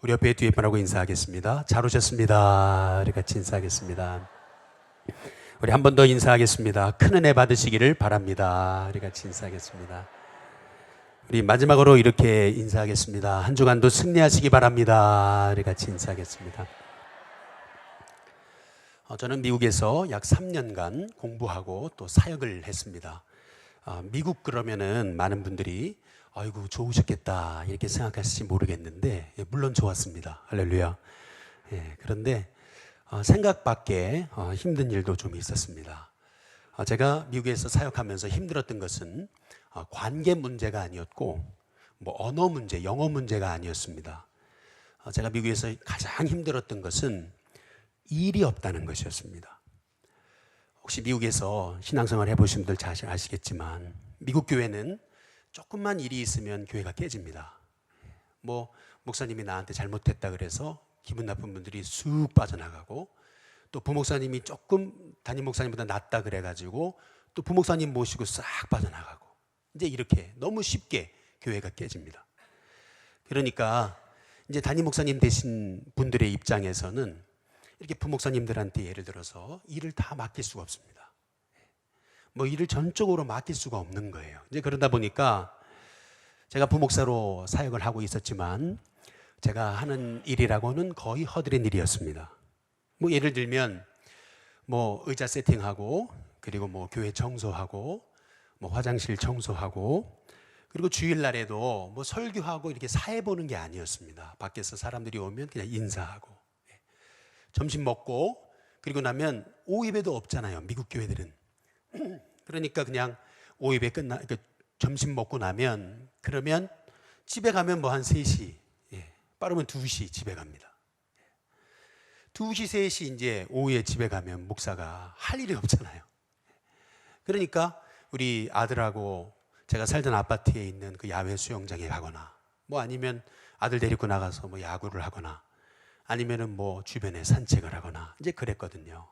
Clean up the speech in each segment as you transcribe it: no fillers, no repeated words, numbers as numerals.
우리 옆에 뒤에 분하고 인사하겠습니다. 잘 오셨습니다. 우리 같이 인사하겠습니다. 우리 한 번 더 인사하겠습니다. 큰 은혜 받으시기를 바랍니다. 우리 같이 인사하겠습니다. 우리 마지막으로 이렇게 인사하겠습니다. 한 주간도 승리하시기 바랍니다. 우리 같이 인사하겠습니다. 저는 미국에서 약 3년간 공부하고 또 사역을 했습니다. 미국 그러면은 많은 분들이 아이고 좋으셨겠다 이렇게 생각하실지 모르겠는데 물론 좋았습니다. 할렐루야. 그런데 생각 밖에 힘든 일도 좀 있었습니다. 제가 미국에서 사역하면서 힘들었던 것은 관계 문제가 아니었고 뭐 언어 문제, 영어 문제가 아니었습니다. 제가 미국에서 가장 힘들었던 것은 일이 없다는 것이었습니다. 혹시 미국에서 신앙생활 해보신 분들 잘 아시겠지만 미국 교회는 조금만 일이 있으면 교회가 깨집니다. 뭐 목사님이 나한테 잘못했다 그래서 기분 나쁜 분들이 쑥 빠져나가고 또 부목사님이 조금 담임 목사님보다 낫다 그래가지고 또 부목사님 모시고 싹 빠져나가고 이제 이렇게 너무 쉽게 교회가 깨집니다. 그러니까 이제 담임 목사님 되신 분들의 입장에서는 이렇게 부목사님들한테 예를 들어서 일을 다 맡길 수가 없습니다. 뭐 일을 전적으로 맡길 수가 없는 거예요. 이제 그러다 보니까 제가 부목사로 사역을 하고 있었지만 제가 하는 일이라고는 거의 허드렛 일이었습니다. 뭐 예를 들면 뭐 의자 세팅하고 그리고 뭐 교회 청소하고 뭐 화장실 청소하고 그리고 주일날에도 뭐 설교하고 이렇게 사회 보는 게 아니었습니다. 밖에서 사람들이 오면 그냥 인사하고 점심 먹고 그리고 나면 오입에도 없잖아요. 미국 교회들은. 그러니까 그냥 오입에 그러니까 점심 먹고 나면 그러면 집에 가면 뭐 한 3시 빠르면 2시 집에 갑니다. 2시 3시 이제 오후에 집에 가면 목사가 할 일이 없잖아요. 그러니까 우리 아들하고 제가 살던 아파트에 있는 그 야외 수영장에 가거나 뭐 아니면 아들 데리고 나가서 뭐 야구를 하거나 아니면은 뭐 주변에 산책을 하거나 이제 그랬거든요.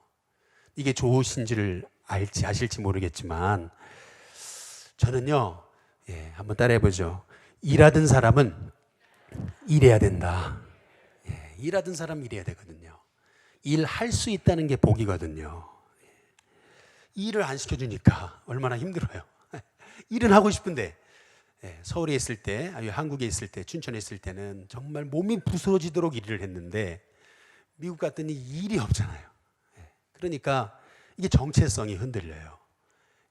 이게 좋으신지를 아실지 모르겠지만 저는요, 한번 따라해보죠. 일하던 사람은 일해야 된다. 일하던 사람은 일해야 되거든요. 일할 수 있다는 게 복이거든요. 일을 안 시켜주니까 얼마나 힘들어요. 일은 하고 싶은데 서울에 있을 때, 한국에 있을 때, 춘천에 있을 때는 정말 몸이 부서지도록 일을 했는데 미국 갔더니 일이 없잖아요. 그러니까 이게 정체성이 흔들려요.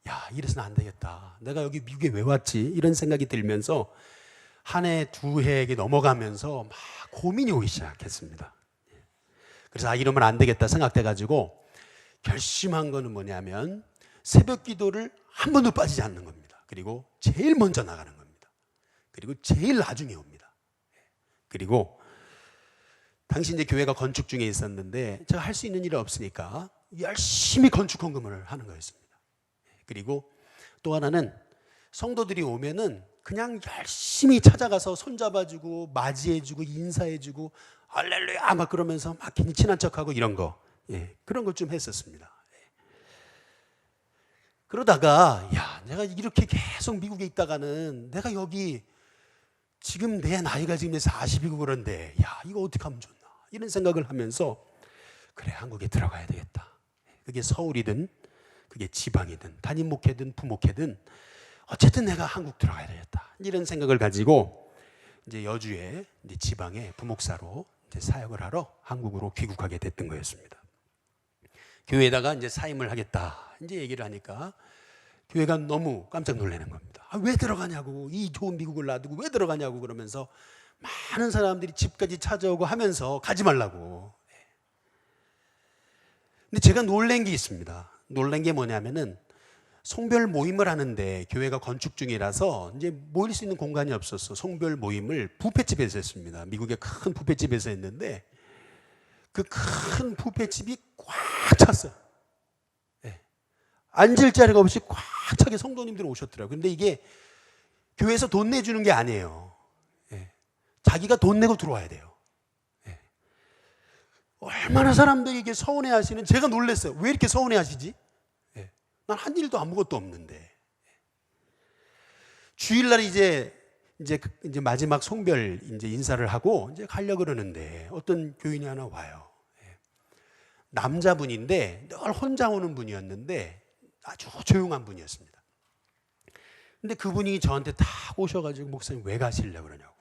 야, 이래서는 안 되겠다. 내가 여기 미국에 왜 왔지? 이런 생각이 들면서 한 해, 2해에게 넘어가면서 막 고민이 오기 시작했습니다. 그래서 이러면 안 되겠다 생각돼가지고 결심한 거는 뭐냐면 새벽 기도를 한 번도 빠지지 않는 겁니다. 그리고 제일 먼저 나가는 겁니다. 그리고 제일 나중에 옵니다. 그리고 당시 이제 교회가 건축 중에 있었는데 제가 할 수 있는 일이 없으니까 열심히 건축 헌금을 하는 거였습니다. 그리고 또 하나는 성도들이 오면은 그냥 열심히 찾아가서 손잡아주고 맞이해주고 인사해주고 할렐루야 막 그러면서 막 괜히 친한 척하고 이런 거 그런 걸 좀 했었습니다. 그러다가 야, 내가 이렇게 계속 미국에 있다가는 내가 여기 지금 내 나이가 지금 40이고 그런데 야, 이거 어떻게 하면 좋나 이런 생각을 하면서 그래, 한국에 들어가야 되겠다. 그게 서울이든 그게 지방이든 담임 목회든 부목회든 어쨌든 내가 한국 들어가야 되겠다. 이런 생각을 가지고 이제 여주에 이제 지방에 부목사로 이제 사역을 하러 한국으로 귀국하게 됐던 거였습니다. 교회에다가 이제 사임을 하겠다. 이제 얘기를 하니까 교회가 너무 깜짝 놀라는 겁니다. 왜 들어가냐고. 이 좋은 미국을 놔두고 왜 들어가냐고 그러면서 많은 사람들이 집까지 찾아오고 하면서 가지 말라고. 근데 제가 놀란 게 있습니다. 놀란 게 뭐냐면은 송별 모임을 하는데 교회가 건축 중이라서 이제 모일 수 있는 공간이 없어서 송별 모임을 뷔페집에서 했습니다. 미국의 큰 뷔페집에서 했는데 그 큰 뷔페집이 꽉 찼어요. 앉을 자리가 없이 꽉 차게 성도님들이 오셨더라고요. 근데 이게 교회에서 돈 내주는 게 아니에요. 자기가 돈 내고 들어와야 돼요. 얼마나 사람들이 이게 서운해 하시는, 제가 놀랐어요. 왜 이렇게 서운해 하시지? 난 한 일도 아무것도 없는데. 주일날 이제 이제 마지막 송별 이제 인사를 하고 이제 가려고 그러는데 어떤 교인이 하나 와요. 남자분인데 늘 혼자 오는 분이었는데 아주 조용한 분이었습니다. 근데 그분이 저한테 딱 오셔가지고 목사님 왜 가시려고 그러냐고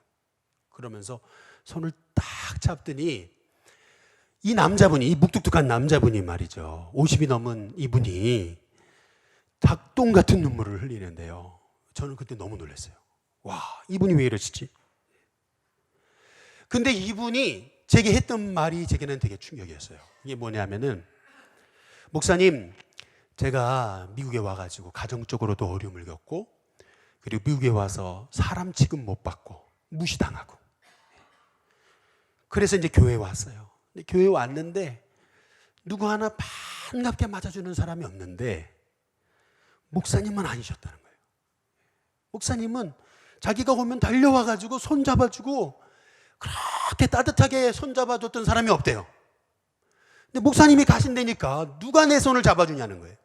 그러면서 손을 딱 잡더니 이 남자분이, 이 묵뚝뚝한 남자분이 말이죠, 50이 넘은 이분이 닭똥 같은 눈물을 흘리는데요, 저는 그때 너무 놀랐어요. 와, 이분이 왜 이러시지? 근데 이분이 제게 했던 말이 제게는 되게 충격이었어요. 이게 뭐냐면은, 목사님, 제가 미국에 와가지고 가정적으로도 어려움을 겪고, 그리고 미국에 와서 사람 취급 못 받고 무시당하고, 그래서 이제 교회에 왔어요. 근데 교회에 왔는데 누구 하나 반갑게 맞아주는 사람이 없는데 목사님은 아니셨다는 거예요. 목사님은 자기가 오면 달려와가지고 손 잡아주고 그렇게 따뜻하게 손 잡아줬던 사람이 없대요. 근데 목사님이 가신다니까 누가 내 손을 잡아주냐는 거예요.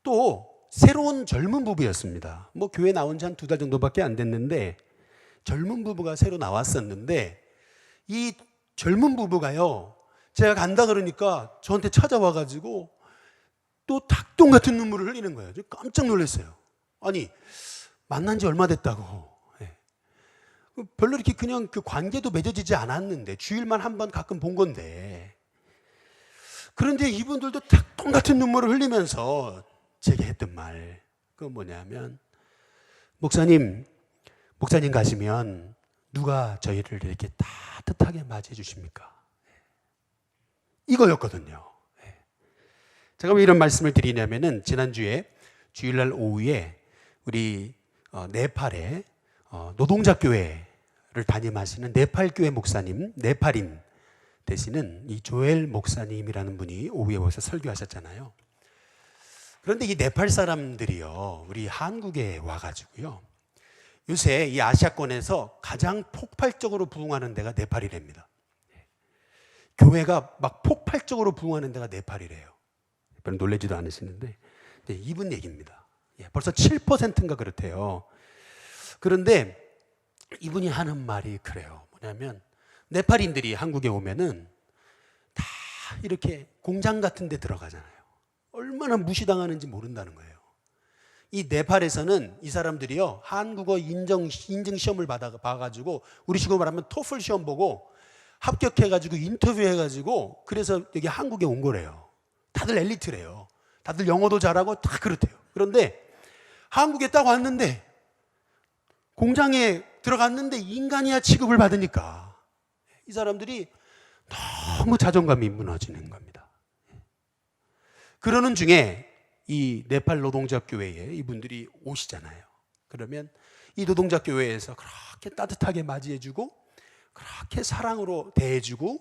또 새로운 젊은 부부였습니다. 뭐 교회 나온 지 한 2달 정도밖에 안 됐는데 젊은 부부가 새로 나왔었는데 이 젊은 부부가요, 제가 간다 그러니까 저한테 찾아와가지고 또 닭똥 같은 눈물을 흘리는 거예요. 깜짝 놀랐어요. 아니, 만난 지 얼마 됐다고. 별로 이렇게 그냥 그 관계도 맺어지지 않았는데 주일만 한 번 가끔 본 건데, 그런데 이분들도 닭똥 같은 눈물을 흘리면서 제게 했던 말, 그건 뭐냐면, 목사님 가시면 누가 저희를 이렇게 따뜻하게 맞이해 주십니까? 이거였거든요. 제가 왜 이런 말씀을 드리냐면은, 지난주에 주일날 오후에 우리 네팔의 노동자 교회를 담임하시는 네팔 교회 목사님, 네팔인 되시는 이 조엘 목사님이라는 분이 오후에 와서 설교하셨잖아요. 그런데 이 네팔 사람들이요, 우리 한국에 와가지고요, 요새 이 아시아권에서 가장 폭발적으로 부흥하는 데가 네팔이랍니다. 교회가 막 폭발적으로 부흥하는 데가 네팔이래요. 별로 놀라지도 않으시는데, 네, 이분 얘기입니다. 벌써 7%인가 그렇대요. 그런데 이분이 하는 말이 그래요. 뭐냐면, 네팔인들이 한국에 오면은 다 이렇게 공장 같은 데 들어가잖아요. 얼마나 무시당하는지 모른다는 거예요. 이 네팔에서는 이 사람들이요, 한국어 인증 시험을 봐가지고, 우리 식으로 말하면 토플 시험 보고 합격해가지고 인터뷰해가지고, 그래서 여기 한국에 온 거래요. 다들 엘리트래요. 다들 영어도 잘하고 다 그렇대요. 그런데 한국에 딱 왔는데, 공장에 들어갔는데 인간이야 취급을 받으니까 이 사람들이 너무 자존감이 무너지는 겁니다. 그러는 중에 이 네팔 노동자 교회에 이분들이 오시잖아요. 그러면 이 노동자 교회에서 그렇게 따뜻하게 맞이해주고, 그렇게 사랑으로 대해주고,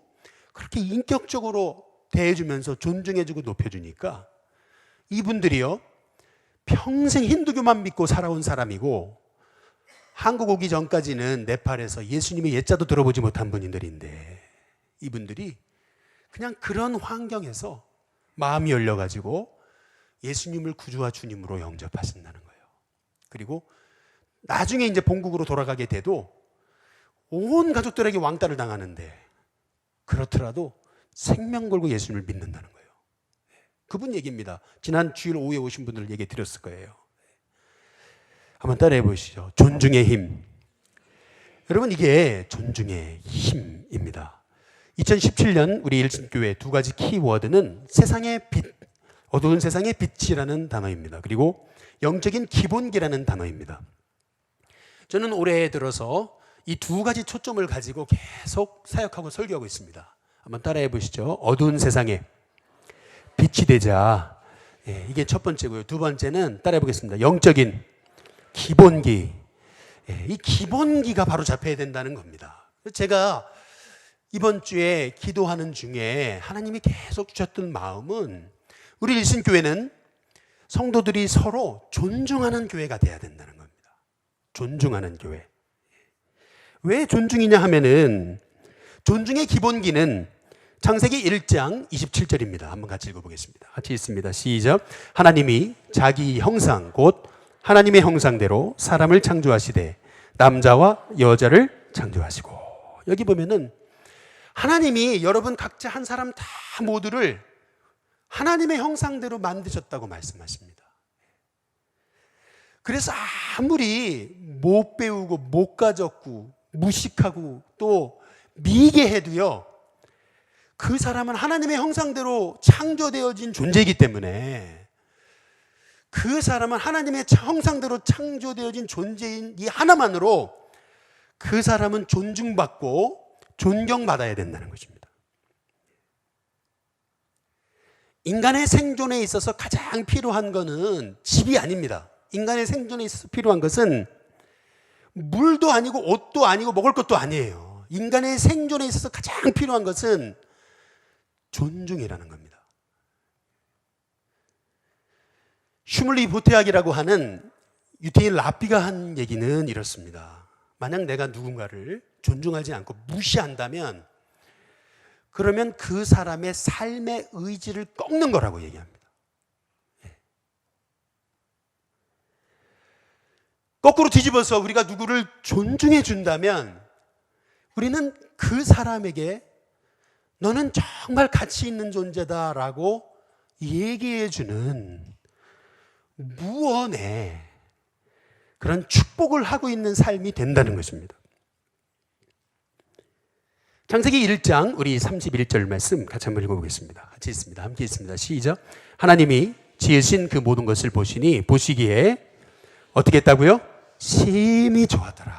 그렇게 인격적으로 대해주면서 존중해주고 높여주니까 이분들이요, 평생 힌두교만 믿고 살아온 사람이고, 한국 오기 전까지는 네팔에서 예수님의 예자도 들어보지 못한 분들인데, 이분들이 그냥 그런 환경에서 마음이 열려가지고 예수님을 구주와 주님으로 영접하신다는 거예요. 그리고 나중에 이제 본국으로 돌아가게 돼도 온 가족들에게 왕따를 당하는데, 그렇더라도 생명 걸고 예수님을 믿는다는 거예요. 그분 얘기입니다. 지난 주일 오후에 오신 분들 얘기 드렸을 거예요. 한번 따라해 보시죠. 존중의 힘. 여러분, 이게 존중의 힘입니다. 2017년 우리 일신교회 2가지 키워드는 세상의 빛, 어두운 세상의 빛이라는 단어입니다. 그리고 영적인 기본기라는 단어입니다. 저는 올해 들어서 이 2가지 초점을 가지고 계속 사역하고 설교하고 있습니다. 한번 따라해 보시죠. 어두운 세상에 빛이 되자. 이게 첫 번째고요. 두 번째는 따라해 보겠습니다. 영적인 기본기. 이 기본기가 바로 잡혀야 된다는 겁니다. 제가 이번 주에 기도하는 중에 하나님이 계속 주셨던 마음은, 우리 일신교회는 성도들이 서로 존중하는 교회가 돼야 된다는 겁니다. 존중하는 교회. 왜 존중이냐 하면은, 존중의 기본기는 창세기 1장 27절입니다. 한번 같이 읽어보겠습니다. 같이 읽습니다. 시작. 하나님이 자기 형상 곧 하나님의 형상대로 사람을 창조하시되 남자와 여자를 창조하시고. 여기 보면은 하나님이 여러분 각자 한 사람 다 모두를 하나님의 형상대로 만드셨다고 말씀하십니다. 그래서 아무리 못 배우고 못 가졌고 무식하고 또 미개해도요, 그 사람은 하나님의 형상대로 창조되어진 존재이기 때문에, 그 사람은 하나님의 형상대로 창조되어진 존재인 이 하나만으로 그 사람은 존중받고 존경받아야 된다는 것입니다. 인간의 생존에 있어서 가장 필요한 것은 집이 아닙니다. 인간의 생존에 있어서 필요한 것은 물도 아니고 옷도 아니고 먹을 것도 아니에요. 인간의 생존에 있어서 가장 필요한 것은 존중이라는 겁니다. 슈물리 보테학이라고 하는 유태인 랍비가 한 얘기는 이렇습니다. 만약 내가 누군가를 존중하지 않고 무시한다면 그러면 그 사람의 삶의 의지를 꺾는 거라고 얘기합니다. 거꾸로 뒤집어서 우리가 누구를 존중해 준다면 우리는 그 사람에게 너는 정말 가치 있는 존재다라고 얘기해 주는 무언의 그런 축복을 하고 있는 삶이 된다는 것입니다. 창세기 1장 우리 31절 말씀 같이 한번 읽어보겠습니다. 같이 있습니다. 함께 있습니다. 시작. 하나님이 지으신 그 모든 것을 보시니 보시기에 어떻게 했다고요? 심히 좋았더라.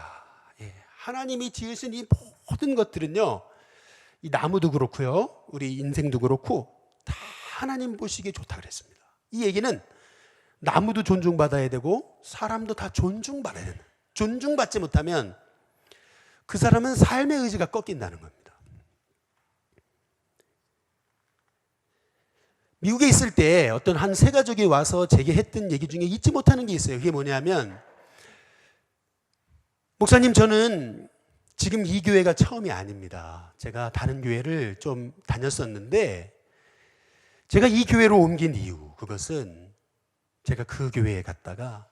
예, 하나님이 지으신 이 모든 것들은요, 이 나무도 그렇고요, 우리 인생도 그렇고 다 하나님 보시기에 좋다 그랬습니다. 이 얘기는 나무도 존중받아야 되고 사람도 다 존중받아야 된다. 존중받지 못하면 그 사람은 삶의 의지가 꺾인다는 겁니다. 미국에 있을 때 어떤 한 세 가족이 와서 제게 했던 얘기 중에 잊지 못하는 게 있어요. 그게 뭐냐면, 목사님, 저는 지금 이 교회가 처음이 아닙니다. 제가 다른 교회를 좀 다녔었는데 제가 이 교회로 옮긴 이유, 그것은 제가 그 교회에 갔다가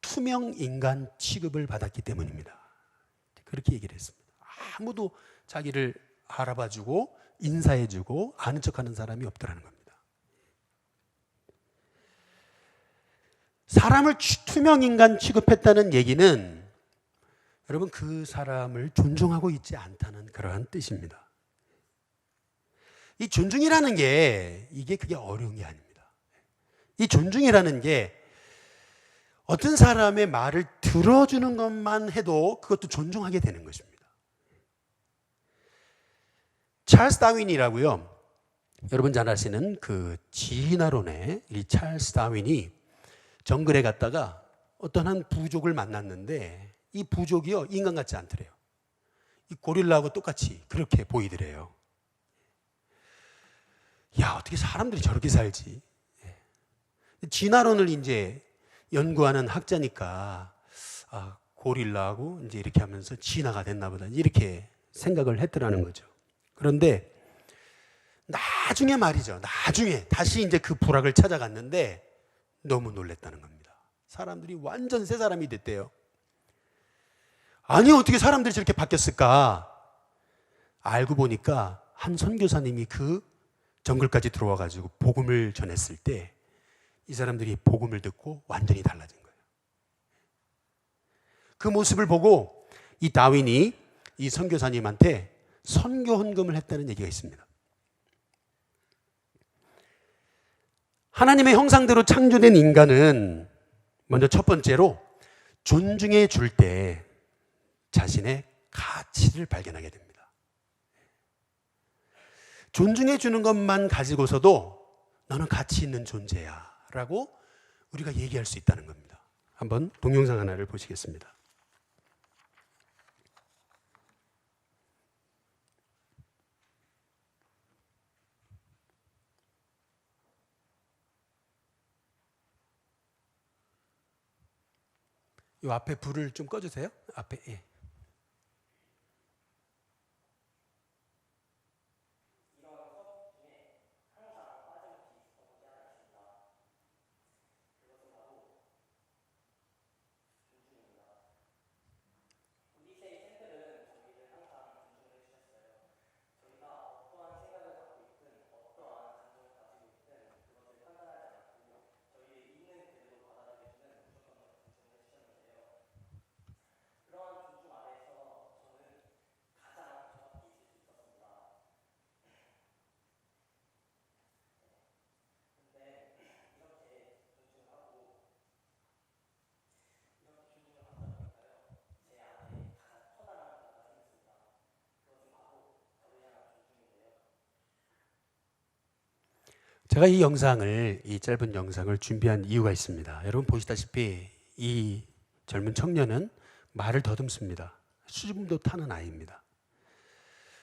투명 인간 취급을 받았기 때문입니다. 그렇게 얘기를 했습니다. 아무도 자기를 알아봐주고 인사해주고 아는 척하는 사람이 없더라는 겁니다. 사람을 투명 인간 취급했다는 얘기는 여러분 그 사람을 존중하고 있지 않다는 그러한 뜻입니다. 이 존중이라는 게 그게 어려운 게 아닙니다. 이 존중이라는 게 어떤 사람의 말을 들어주는 것만 해도 그것도 존중하게 되는 것입니다. 찰스 다윈이라고요, 여러분 잘 아시는 그 진화론의 이 찰스 다윈이 정글에 갔다가 어떤 한 부족을 만났는데 이 부족이요, 인간 같지 않더래요. 이 고릴라하고 똑같이 그렇게 보이더래요. 야, 어떻게 사람들이 저렇게 살지? 진화론을 이제 연구하는 학자니까 고릴라하고 이제 이렇게 하면서 진화가 됐나 보다, 이렇게 생각을 했더라는 거죠. 그런데 나중에 말이죠, 나중에 다시 이제 그 부락을 찾아갔는데 너무 놀랬다는 겁니다. 사람들이 완전 새 사람이 됐대요. 아니, 어떻게 사람들이 저렇게 바뀌었을까? 알고 보니까 한 선교사님이 그 정글까지 들어와 가지고 복음을 전했을 때 이 사람들이 복음을 듣고 완전히 달라진 거예요. 그 모습을 보고 이 다윈이 이 선교사님한테 선교 헌금을 했다는 얘기가 있습니다. 하나님의 형상대로 창조된 인간은 먼저 첫 번째로 존중해 줄 때 자신의 가치를 발견하게 됩니다. 존중해 주는 것만 가지고서도 너는 가치 있는 존재야 라고 우리가 얘기할 수 있다는 겁니다. 한번 동영상 하나를 보시겠습니다. 이 앞에 불을 좀 꺼주세요. 앞에. 예. 제가 이 짧은 영상을 준비한 이유가 있습니다. 여러분 보시다시피 이 젊은 청년은 말을 더듬습니다. 수줍음도 타는 아이입니다.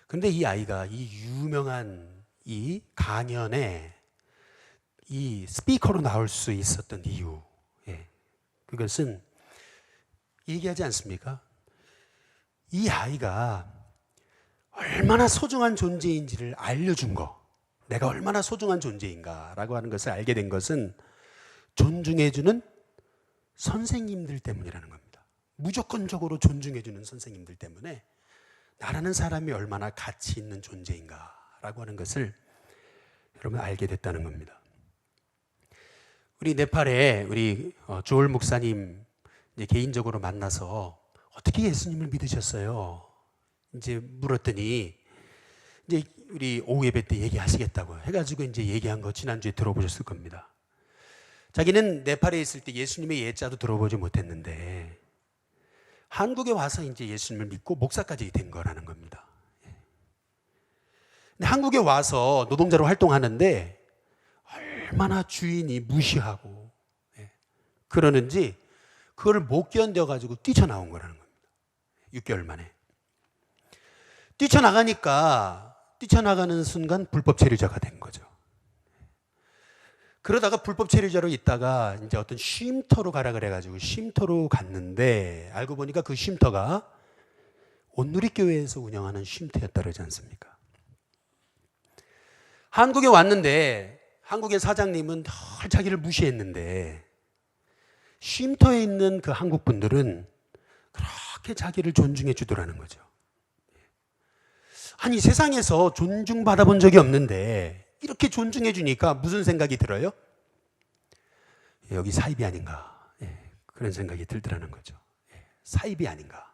그런데 이 아이가 이 유명한 이 강연에 이 스피커로 나올 수 있었던 이유, 그것은 얘기하지 않습니까? 이 아이가 얼마나 소중한 존재인지를 알려준 거, 내가 얼마나 소중한 존재인가라고 하는 것을 알게 된 것은 존중해주는 선생님들 때문이라는 겁니다. 무조건적으로 존중해주는 선생님들 때문에 나라는 사람이 얼마나 가치 있는 존재인가라고 하는 것을 여러분 알게 됐다는 겁니다. 우리 네팔에 우리 조엘 목사님 이제 개인적으로 만나서 어떻게 예수님을 믿으셨어요? 이제 물었더니 이제 우리 오후 예배 때 얘기하시겠다고 해가지고 이제 얘기한 거 지난주에 들어보셨을 겁니다. 자기는 네팔에 있을 때 예수님의 예자도 들어보지 못했는데 한국에 와서 이제 예수님을 믿고 목사까지 된 거라는 겁니다. 근데 한국에 와서 노동자로 활동하는데 얼마나 주인이 무시하고 그러는지 그걸 못 견뎌가지고 뛰쳐나온 거라는 겁니다. 6개월 만에. 뛰쳐나가는 순간 불법 체류자가 된 거죠. 그러다가 불법 체류자로 있다가 이제 어떤 쉼터로 가라 그래가지고 쉼터로 갔는데 알고 보니까 그 쉼터가 온누리교회에서 운영하는 쉼터였다 그러지 않습니까? 한국에 왔는데 한국의 사장님은 늘 자기를 무시했는데 쉼터에 있는 그 한국 분들은 그렇게 자기를 존중해 주더라는 거죠. 아니 세상에서 존중받아 본 적이 없는데 이렇게 존중해 주니까 무슨 생각이 들어요? 여기 사입이 아닌가, 그런 생각이 들더라는 거죠. 사입이 아닌가.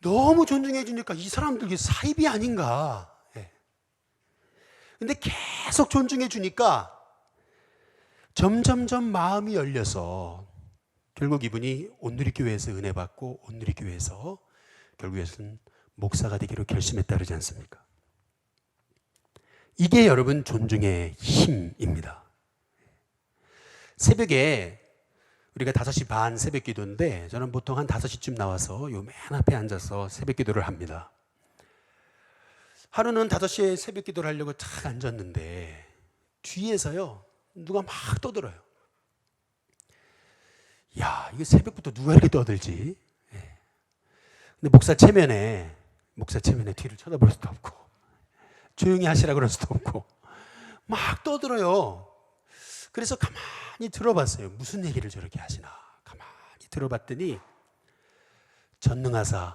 너무 존중해 주니까 이 사람들 사입이 아닌가. 근데 계속 존중해 주니까 점점점 마음이 열려서 결국 이분이 온누리교회에서 은혜 받고 온누리교회에서 결국에는 목사가 되기로 결심했다 그러지 않습니까? 이게 여러분 존중의 힘입니다. 새벽에 우리가 5시 반 새벽 기도인데 저는 보통 한 5시쯤 나와서 요 맨 앞에 앉아서 새벽 기도를 합니다. 하루는 5시에 새벽 기도를 하려고 탁 앉았는데 뒤에서요 누가 막 떠들어요. 야, 이게 새벽부터 누가 이렇게 떠들지? 근데 목사 체면에 뒤를 쳐다볼 수도 없고 조용히 하시라 그럴 수도 없고 막 떠들어요. 그래서 가만히 들어봤어요. 무슨 얘기를 저렇게 하시나 가만히 들어봤더니 전능하사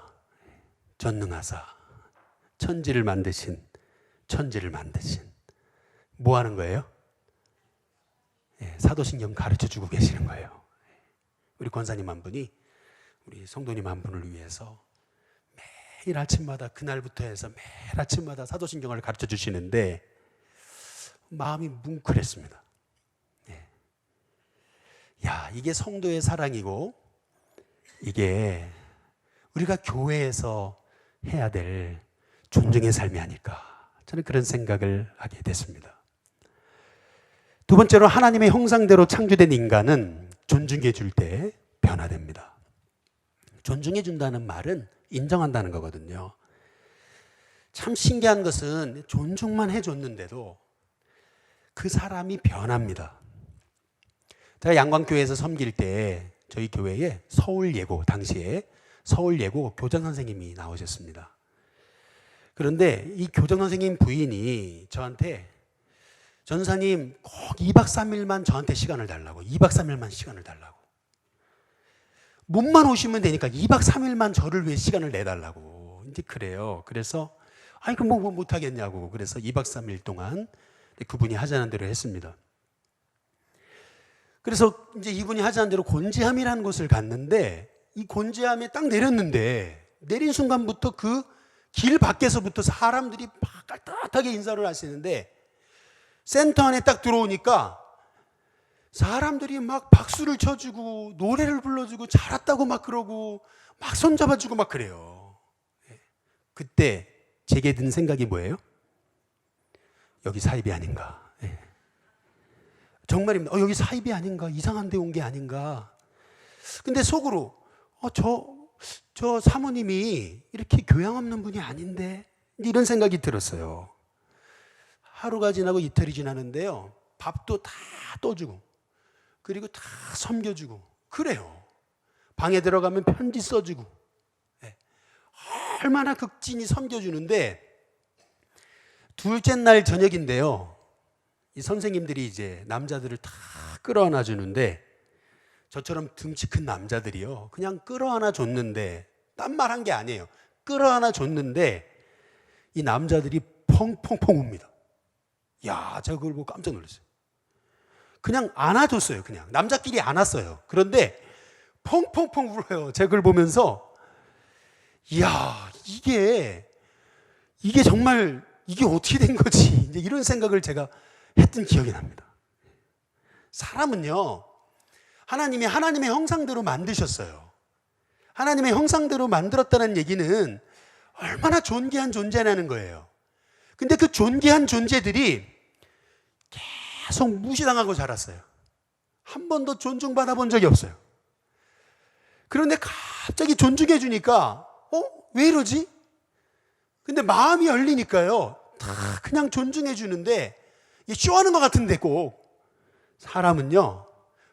천지를 만드신 뭐 하는 거예요? 사도신경 가르쳐주고 계시는 거예요. 우리 권사님 한 분이 우리 성도님 한 분을 위해서 매일 아침마다 그날부터 해서 매일 아침마다 사도신경을 가르쳐 주시는데 마음이 뭉클했습니다. 야, 이게 성도의 사랑이고 이게 우리가 교회에서 해야 될 존중의 삶이 아닐까 저는 그런 생각을 하게 됐습니다. 두 번째로 하나님의 형상대로 창조된 인간은 존중해 줄 때 변화됩니다. 존중해 준다는 말은 인정한다는 거거든요. 참 신기한 것은 존중만 해줬는데도 그 사람이 변합니다. 제가 양광교회에서 섬길 때 저희 교회에 당시에 서울예고 교장 선생님이 나오셨습니다. 그런데 이 교장 선생님 부인이 저한테 전사님 꼭 2박 3일만 저한테 시간을 달라고 2박 3일만 시간을 달라고 몸만 오시면 되니까 2박 3일만 저를 위해 시간을 내달라고 이제 그래요. 그래서 아니 그럼 뭐 못하겠냐고 그래서 2박 3일 동안 그분이 하자는 대로 했습니다. 그래서 이제 이분이 하자는 대로 곤지암이라는 곳을 갔는데 이 곤지암에 딱 내렸는데 내린 순간부터 그 길 밖에서부터 사람들이 막 깔딱하게 인사를 하시는데 센터 안에 딱 들어오니까 사람들이 막 박수를 쳐주고 노래를 불러주고 잘 왔다고 막 그러고 막 손잡아주고 막 그래요. 그때 제게 든 생각이 뭐예요? 여기 사입이 아닌가. 예. 정말입니다. 여기 사입이 아닌가. 이상한 데 온 게 아닌가. 근데 속으로 저 사모님이 이렇게 교양 없는 분이 아닌데, 이런 생각이 들었어요. 하루가 지나고 이틀이 지나는데요, 밥도 다 떠주고 그리고 다 섬겨주고 그래요. 방에 들어가면 편지 써주고, 네. 얼마나 극진히 섬겨주는데, 둘째 날 저녁인데요, 이 선생님들이 이제 남자들을 다 끌어안아 주는데, 저처럼 등치 큰 남자들이요, 그냥 끌어안아 줬는데, 딴 말 한 게 아니에요. 끌어안아 줬는데 이 남자들이 펑펑펑 웁니다. 야, 제가 그걸 보고 깜짝 놀랐어요. 그냥 안아줬어요. 그냥 남자끼리 안았어요. 그런데 펑펑펑 울어요. 제가 그걸 보면서, 이야, 이게 정말 이게 어떻게 된 거지, 이제 이런 생각을 제가 했던 기억이 납니다. 사람은요, 하나님이 하나님의 형상대로 만드셨어요. 하나님의 형상대로 만들었다는 얘기는 얼마나 존귀한 존재라는 거예요. 근데 그 존귀한 존재들이 계속 무시당하고 자랐어요. 한 번도 존중받아 본 적이 없어요. 그런데 갑자기 존중해 주니까 왜 이러지? 근데 마음이 열리니까요, 다 그냥 존중해 주는데, 쇼하는 것 같은데 꼭 사람은요,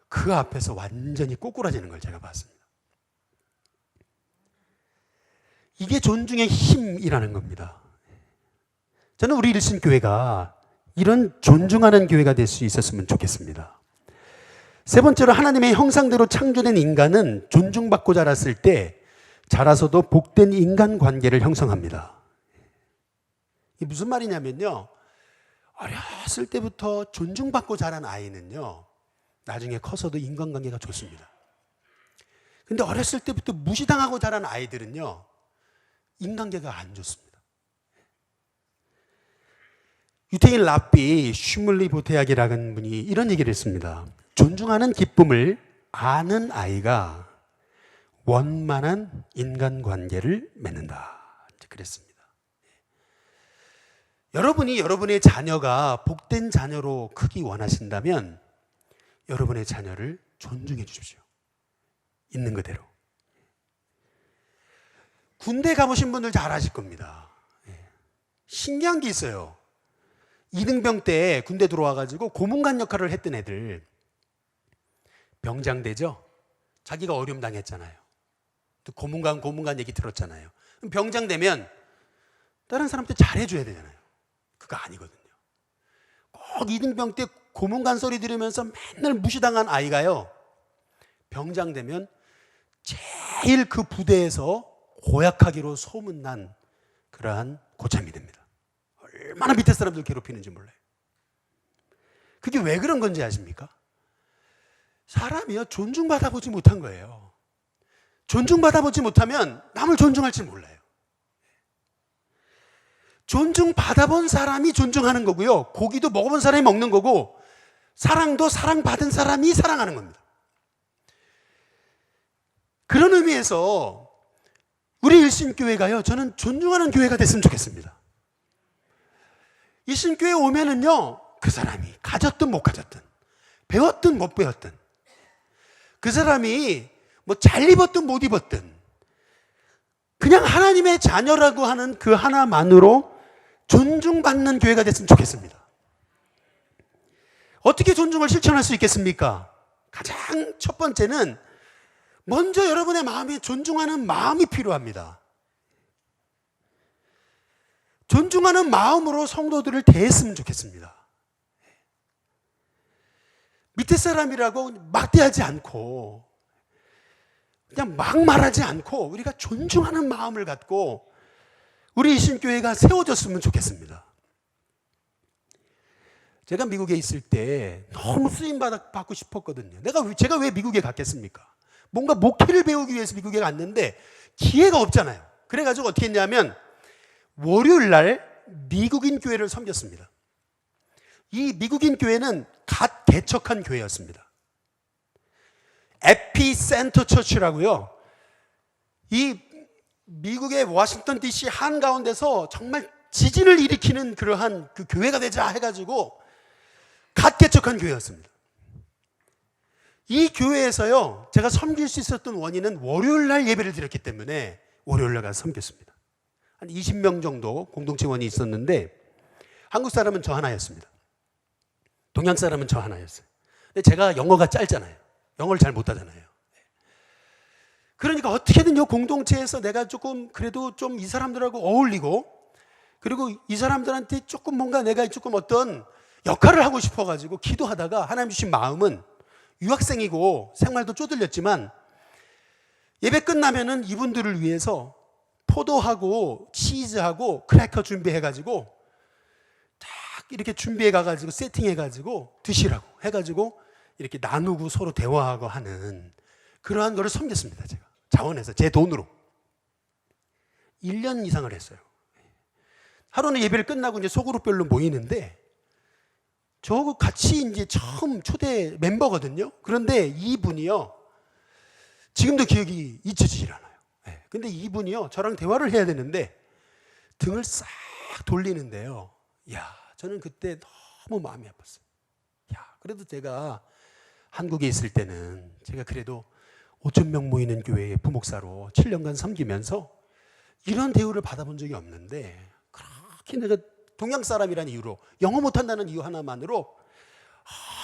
그 앞에서 완전히 꼬꾸라지는 걸 제가 봤습니다. 이게 존중의 힘이라는 겁니다. 저는 우리 일신교회가 이런 존중하는 교회가 될 수 있었으면 좋겠습니다. 세 번째로, 하나님의 형상대로 창조된 인간은 존중받고 자랐을 때 자라서도 복된 인간관계를 형성합니다. 이게 무슨 말이냐면요, 어렸을 때부터 존중받고 자란 아이는요, 나중에 커서도 인간관계가 좋습니다. 근데 어렸을 때부터 무시당하고 자란 아이들은요, 인간관계가 안 좋습니다. 유태인 랍비 슈물리 보테약이라는 분이 이런 얘기를 했습니다. 존중하는 기쁨을 아는 아이가 원만한 인간관계를 맺는다, 그랬습니다. 여러분이 여러분의 자녀가 복된 자녀로 크기 원하신다면 여러분의 자녀를 존중해 주십시오. 있는 그대로. 군대 가보신 분들 잘 아실 겁니다. 신기한 게 있어요. 이등병 때 군대 들어와가지고 고문관 역할을 했던 애들, 병장되죠? 자기가 어려움 당했잖아요. 또 고문관 얘기 들었잖아요. 병장되면 다른 사람한테 잘해줘야 되잖아요. 그거 아니거든요. 꼭 이등병 때 고문관 소리 들으면서 맨날 무시당한 아이가요, 병장되면 제일 그 부대에서 고약하기로 소문난 그러한 고참이 됩니다. 얼마나 밑에 사람들 괴롭히는지 몰라요. 그게 왜 그런 건지 아십니까? 사람이요, 존중받아보지 못한 거예요. 존중받아보지 못하면 남을 존중할지 몰라요. 존중받아본 사람이 존중하는 거고요, 고기도 먹어본 사람이 먹는 거고, 사랑도 사랑받은 사람이 사랑하는 겁니다. 그런 의미에서 우리 일신교회가요, 저는 존중하는 교회가 됐으면 좋겠습니다. 일신교회에 오면은요, 그 사람이 가졌든 못 가졌든, 배웠든 못 배웠든, 그 사람이 뭐 잘 입었든 못 입었든, 그냥 하나님의 자녀라고 하는 그 하나만으로 존중받는 교회가 됐으면 좋겠습니다. 어떻게 존중을 실천할 수 있겠습니까? 가장 첫 번째는 먼저 여러분의 마음에 존중하는 마음이 필요합니다. 존중하는 마음으로 성도들을 대했으면 좋겠습니다. 밑에 사람이라고 막대하지 않고, 그냥 막 말하지 않고, 우리가 존중하는 마음을 갖고 우리 일신교회가 세워졌으면 좋겠습니다. 제가 미국에 있을 때 너무 쓰임받고 싶었거든요. 제가 왜 미국에 갔겠습니까? 뭔가 목회를 배우기 위해서 미국에 갔는데 기회가 없잖아요. 그래가지고 어떻게 했냐면 월요일 날 미국인 교회를 섬겼습니다. 이 미국인 교회는 갓 개척한 교회였습니다. 에피센터 처치라고요. 이 미국의 워싱턴 DC 한가운데서 정말 지진을 일으키는 그러한 그 교회가 되자 해가지고 갓 개척한 교회였습니다. 이 교회에서요, 제가 섬길 수 있었던 원인은 월요일 날 예배를 드렸기 때문에 월요일 날 가서 섬겼습니다. 한 20명 정도 공동체원이 있었는데 한국 사람은 저 하나였습니다. 동양 사람은 저 하나였어요. 근데 제가 영어가 짧잖아요. 영어를 잘 못하잖아요. 그러니까 어떻게든 이 공동체에서 내가 조금 그래도 좀 이 사람들하고 어울리고, 그리고 이 사람들한테 조금 뭔가 내가 조금 어떤 역할을 하고 싶어가지고 기도하다가 하나님 주신 마음은, 유학생이고 생활도 쪼들렸지만 예배 끝나면은 이분들을 위해서 포도하고 치즈하고 크래커 준비해가지고 딱 이렇게 준비해가지고 세팅해가지고 드시라고 해가지고 이렇게 나누고 서로 대화하고 하는 그러한 거를 섬겼습니다. 제가 자원해서 제 돈으로 1년 이상을 했어요. 하루는 예배를 끝나고 이제 소그룹별로 모이는데 저하고 같이 이제 처음 초대 멤버거든요. 그런데 이분이요, 지금도 기억이 잊혀지질 않아요. 근데 이분이요, 저랑 대화를 해야 되는데 등을 싹 돌리는데요. 야, 저는 그때 너무 마음이 아팠어요. 야, 그래도 제가 한국에 있을 때는 제가 그래도 5,000명 모이는 교회의 부목사로 7년간 섬기면서 이런 대우를 받아본 적이 없는데, 그렇게 내가 동양 사람이라는 이유로, 영어 못한다는 이유 하나만으로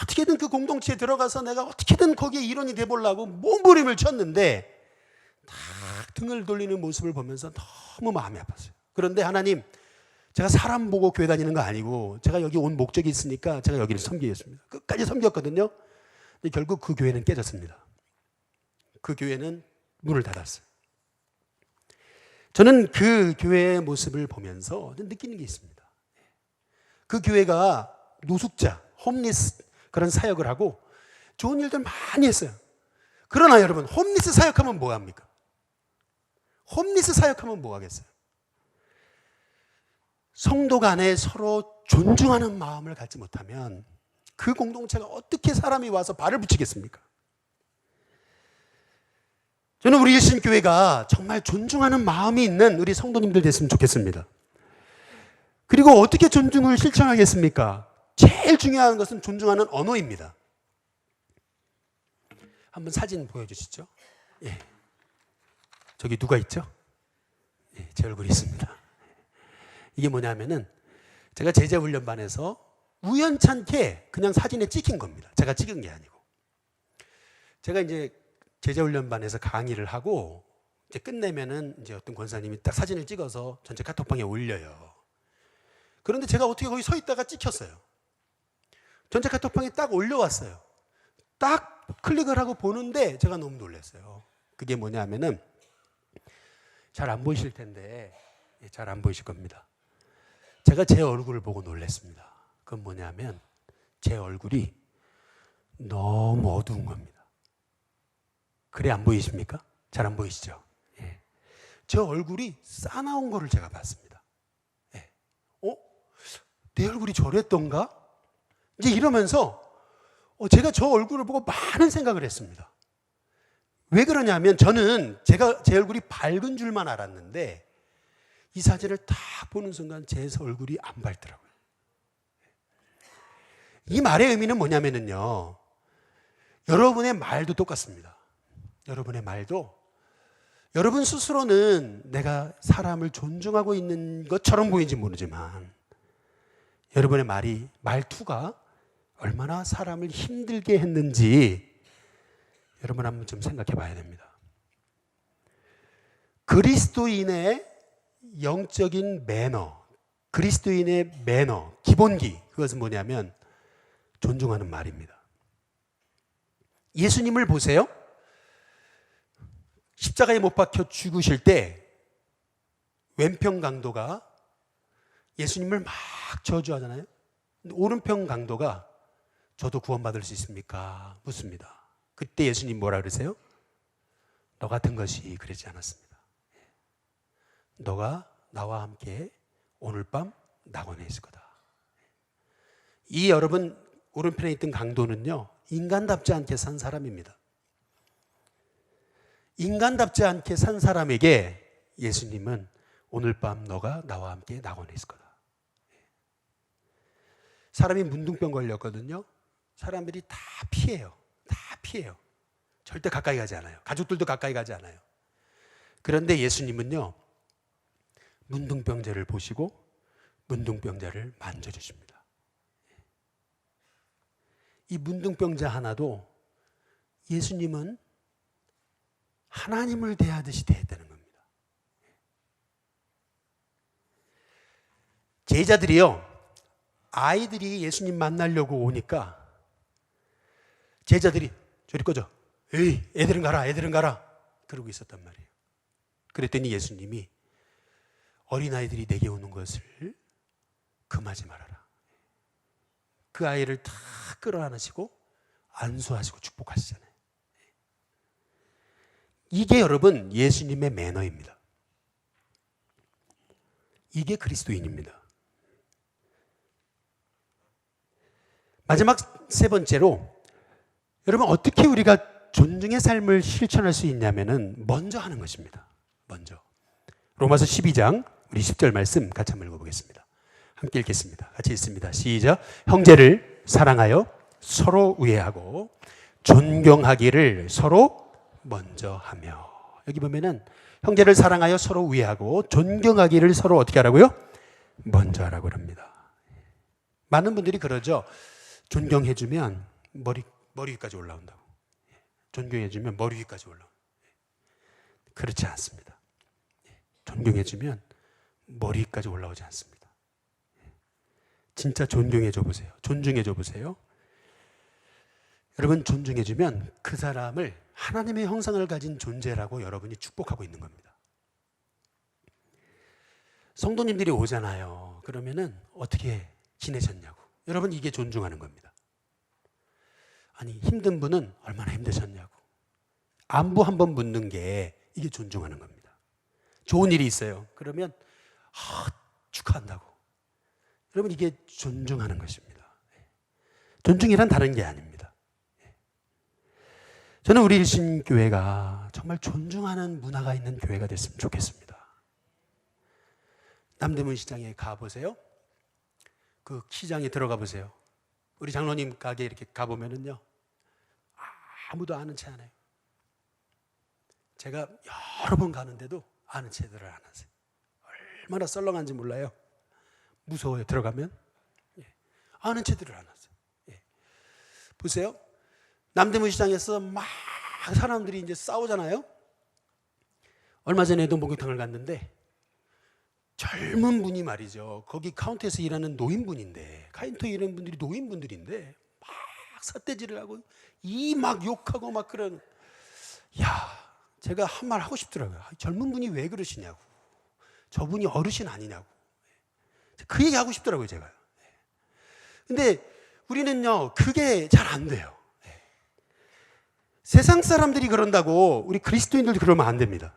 어떻게든 그 공동체에 들어가서 내가 어떻게든 거기에 일원이 돼보려고 몸부림을 쳤는데 딱 등을 돌리는 모습을 보면서 너무 마음이 아팠어요. 그런데 하나님, 제가 사람 보고 교회 다니는 거 아니고 제가 여기 온 목적이 있으니까 제가 여기를 섬기겠습니다. 끝까지 섬겼거든요. 근데 결국 그 교회는 깨졌습니다. 그 교회는 문을 닫았어요. 저는 그 교회의 모습을 보면서 느끼는 게 있습니다. 그 교회가 노숙자, 홈리스 그런 사역을 하고 좋은 일들 많이 했어요. 그러나 여러분, 홈리스 사역하면 뭐 합니까? 홈리스 사역하면 뭐 하겠어요? 성도 간에 서로 존중하는 마음을 갖지 못하면 그 공동체가 어떻게 사람이 와서 발을 붙이겠습니까? 저는 우리 일신교회가 정말 존중하는 마음이 있는 우리 성도님들 됐으면 좋겠습니다. 그리고 어떻게 존중을 실천하겠습니까? 제일 중요한 것은 존중하는 언어입니다. 한번 사진 보여주시죠. 예. 저기 누가 있죠? 예, 제 얼굴이 있습니다. 이게 뭐냐면은 제가 제자훈련반에서 우연찮게 그냥 사진에 찍힌 겁니다. 제가 찍은 게 아니고. 제가 이제 제자훈련반에서 강의를 하고 이제 끝내면은 이제 어떤 권사님이 딱 사진을 찍어서 전체 카톡방에 올려요. 그런데 제가 어떻게 거기 서 있다가 찍혔어요. 전체 카톡방에 딱 올려왔어요. 딱 클릭을 하고 보는데 제가 너무 놀랐어요. 그게 뭐냐면은 잘 안 보이실 텐데, 잘 안 보이실 겁니다. 제가 제 얼굴을 보고 놀랐습니다. 그건 뭐냐면 제 얼굴이 너무 어두운 겁니다. 그래 안 보이십니까? 잘 안 보이시죠? 예. 제 얼굴이 싸나운 거를 제가 봤습니다. 내 얼굴이 저랬던가? 이제 이러면서 제가 저 얼굴을 보고 많은 생각을 했습니다. 왜 그러냐면 저는 제가 제 얼굴이 밝은 줄만 알았는데 이 사진을 딱 보는 순간 제 얼굴이 안 밝더라고요. 이 말의 의미는 뭐냐면요, 여러분의 말도 똑같습니다. 여러분의 말도 여러분 스스로는 내가 사람을 존중하고 있는 것처럼 보이는지 모르지만 여러분의 말투가 얼마나 사람을 힘들게 했는지 여러분 한번 좀 생각해 봐야 됩니다. 그리스도인의 영적인 매너, 그리스도인의 매너, 기본기, 그것은 뭐냐면 존중하는 말입니다. 예수님을 보세요. 십자가에 못 박혀 죽으실 때 왼편 강도가 예수님을 막 저주하잖아요. 근데 오른편 강도가 저도 구원받을 수 있습니까? 묻습니다. 그때 예수님 뭐라 그러세요? 너 같은 것이 그러지 않았습니다. 너가 나와 함께 오늘 밤 낙원에 있을 거다. 이 여러분 오른편에 있던 강도는요, 인간답지 않게 산 사람입니다. 인간답지 않게 산 사람에게 예수님은 오늘 밤 너가 나와 함께 낙원에 있을 거다. 사람이 문둥병 걸렸거든요. 사람들이 다 피해요. 다 피해요. 절대 가까이 가지 않아요. 가족들도 가까이 가지 않아요. 그런데 예수님은요, 문둥병자를 보시고 문둥병자를 만져주십니다. 이 문둥병자 하나도 예수님은 하나님을 대하듯이 대했다는 겁니다. 제자들이요, 아이들이 예수님 만나려고 오니까 제자들이 저리 꺼져. 에이, 애들은 가라, 애들은 가라. 그러고 있었단 말이에요. 그랬더니 예수님이 어린아이들이 내게 오는 것을 금하지 말아라. 그 아이를 다 끌어안으시고 안수하시고 축복하시잖아요. 이게 여러분 예수님의 매너입니다. 이게 그리스도인입니다. 마지막 세 번째로, 여러분 어떻게 우리가 존중의 삶을 실천할 수 있냐면은 먼저 하는 것입니다. 먼저. 로마서 12장 우리 10절 말씀 같이 한번 읽어보겠습니다. 함께 읽겠습니다. 같이 읽습니다. 시작. 형제를 사랑하여 서로 우애하고 존경하기를 서로 먼저 하며. 여기 보면은 형제를 사랑하여 서로 우애하고 존경하기를 서로 어떻게 하라고요? 먼저 하라고 합니다. 많은 분들이 그러죠. 존경해주면 머리 위까지 올라온다고. 존경해주면 머리 위까지 올라온다고. 그렇지 않습니다. 존경해주면 머리 위까지 올라오지 않습니다. 진짜 존경해줘 보세요. 존중해줘 보세요. 여러분 존중해주면 그 사람을 하나님의 형상을 가진 존재라고 여러분이 축복하고 있는 겁니다. 성도님들이 오잖아요. 그러면은 어떻게 지내셨냐고. 여러분 이게 존중하는 겁니다. 아니 힘든 분은 얼마나 힘드셨냐고. 안부 한번 묻는 게 이게 존중하는 겁니다. 좋은 일이 있어요. 그러면 축하한다고. 여러분 이게 존중하는 것입니다. 존중이란 다른 게 아닙니다. 저는 우리 일신교회가 정말 존중하는 문화가 있는 교회가 됐으면 좋겠습니다. 남대문 시장에 가보세요. 그 시장에 들어가 보세요. 우리 장로님 가게 이렇게 가보면은요, 아무도 아는 체 안 해요. 제가 여러 번 가는데도 아는 체들을 안 하세요. 얼마나 썰렁한지 몰라요. 무서워요. 들어가면. 아는 체들을 안 하세요. 보세요. 남대문 시장에서 막 사람들이 이제 싸우잖아요. 얼마 전에도 목욕탕을 갔는데 젊은 분이 말이죠. 거기 카운터에서 일하는 노인분인데, 카운터에 일하는 분들이 노인분들인데 막 삿대질을 하고 이 막 욕하고 막 그런. 제가 한 말 하고 싶더라고요. 젊은 분이 왜 그러시냐고. 저분이 어르신 아니냐고. 그 얘기 하고 싶더라고요, 제가. 근데 우리는요, 그게 잘 안 돼요. 세상 사람들이 그런다고 우리 그리스도인들도 그러면 안 됩니다.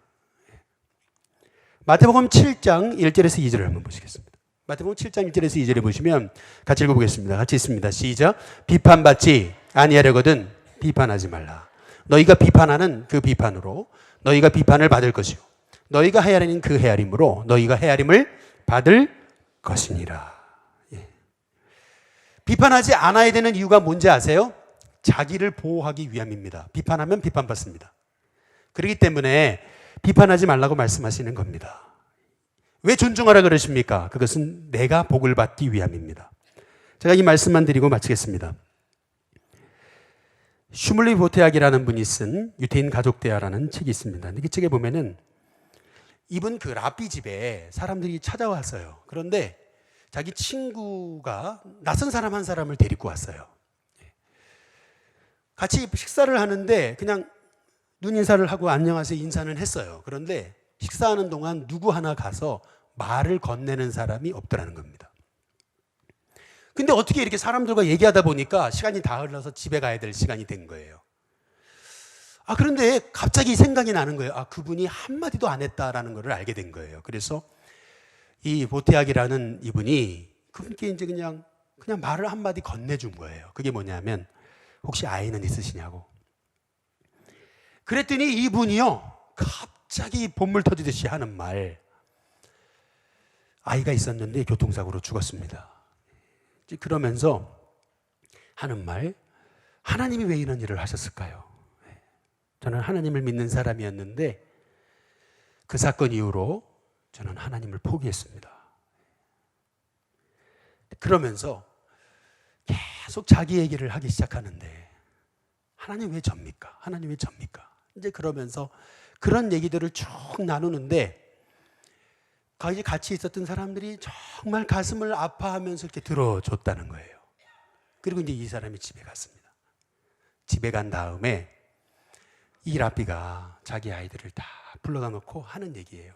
마태복음 7장 1절에서 2절을 한번 보시겠습니다. 마태복음 7장 1절에서 2절에 보시면 같이 읽어보겠습니다. 같이 있습니다. 시작. 비판받지 아니하려거든 비판하지 말라. 너희가 비판하는 그 비판으로 너희가 비판을 받을 것이요 너희가 헤아리는 그 헤아림으로 너희가 헤아림을 받을 것이니라. 비판하지 않아야 되는 이유가 뭔지 아세요? 자기를 보호하기 위함입니다. 비판하면 비판받습니다. 그렇기 때문에 비판하지 말라고 말씀하시는 겁니다. 왜 존중하라 그러십니까? 그것은 내가 복을 받기 위함입니다. 제가 이 말씀만 드리고 마치겠습니다. 슈물리 보테악이라는 분이 쓴 유태인 가족 대화라는 책이 있습니다. 그 책에 보면은 이분 그 랍비 집에 사람들이 찾아왔어요. 그런데 자기 친구가 낯선 사람 한 사람을 데리고 왔어요. 같이 식사를 하는데 그냥 눈인사를 하고 안녕하세요 인사는 했어요. 그런데 식사하는 동안 누구 하나 가서 말을 건네는 사람이 없더라는 겁니다. 근데 어떻게 이렇게 사람들과 얘기하다 보니까 시간이 다 흘러서 집에 가야 될 시간이 된 거예요. 그런데 갑자기 생각이 나는 거예요. 그분이 한마디도 안 했다라는 걸 알게 된 거예요. 그래서 이 보테악이라는 이분이 그분께 이제 그냥 말을 한마디 건네준 거예요. 그게 뭐냐면 혹시 아이는 있으시냐고. 그랬더니 이분이요 갑자기 본물 터지듯이 하는 말. 아이가 있었는데 교통사고로 죽었습니다. 그러면서 하는 말, 하나님이 왜 이런 일을 하셨을까요? 저는 하나님을 믿는 사람이었는데 그 사건 이후로 저는 하나님을 포기했습니다. 그러면서 계속 자기 얘기를 하기 시작하는데 하나님 왜 접니까? 하나님 왜 접니까? 이제 그러면서 그런 얘기들을 쭉 나누는데 거기 같이 있었던 사람들이 정말 가슴을 아파하면서 이렇게 들어줬다는 거예요. 그리고 이제 이 사람이 집에 갔습니다. 집에 간 다음에 이 랍비가 자기 아이들을 다 불러다 놓고 하는 얘기예요.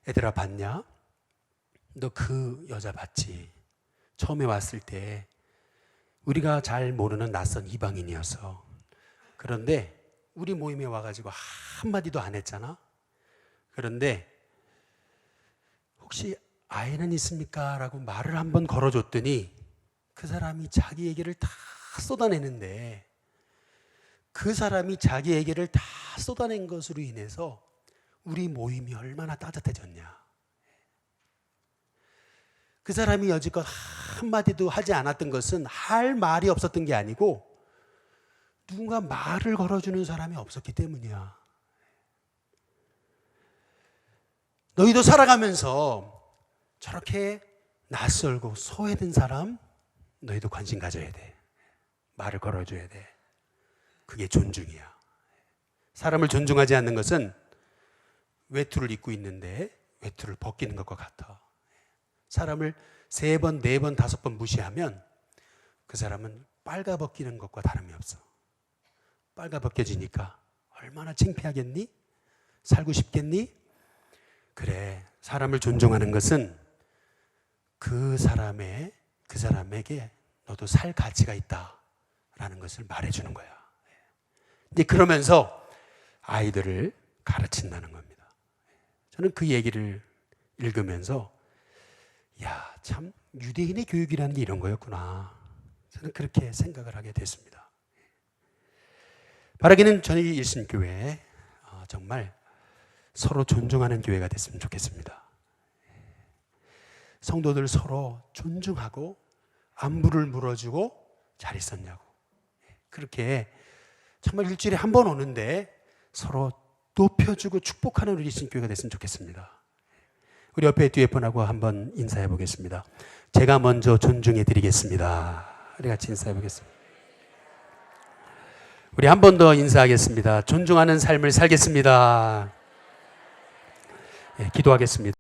얘들아, 봤냐? 너 그 여자 봤지? 처음에 왔을 때 우리가 잘 모르는 낯선 이방인이었어. 그런데 우리 모임에 와가지고 한마디도 안 했잖아. 그런데 혹시 아이는 있습니까? 라고 말을 한번 걸어줬더니 그 사람이 자기 얘기를 다 쏟아내는데 그 사람이 자기 얘기를 다 쏟아낸 것으로 인해서 우리 모임이 얼마나 따뜻해졌냐. 그 사람이 여지껏 한마디도 하지 않았던 것은 할 말이 없었던 게 아니고 누군가 말을 걸어주는 사람이 없었기 때문이야. 너희도 살아가면서 저렇게 낯설고 소외된 사람 너희도 관심 가져야 돼. 말을 걸어줘야 돼. 그게 존중이야. 사람을 존중하지 않는 것은 외투를 입고 있는데 외투를 벗기는 것과 같아. 사람을 3번, 4번, 5번 무시하면 그 사람은 빨가벗기는 것과 다름이 없어. 빨가벗겨지니까 얼마나 창피하겠니? 살고 싶겠니? 그래, 사람을 존중하는 것은 그 사람에게 너도 살 가치가 있다라는 것을 말해주는 거야. 이제 그러면서 아이들을 가르친다는 겁니다. 저는 그 얘기를 읽으면서 야, 참 유대인의 교육이라는 게 이런 거였구나. 저는 그렇게 생각을 하게 됐습니다. 바라기는 저희 일신교회 정말 서로 존중하는 교회가 됐으면 좋겠습니다. 성도들 서로 존중하고 안부를 물어주고 잘 있었냐고. 그렇게 정말 일주일에 한 번 오는데 서로 높여주고 축복하는 우리 일신교회가 됐으면 좋겠습니다. 우리 옆에 뒤에 분하고 한번 인사해 보겠습니다. 제가 먼저 존중해 드리겠습니다. 우리 같이 인사해 보겠습니다. 우리 한 번 더 인사하겠습니다. 존중하는 삶을 살겠습니다. 네, 기도하겠습니다.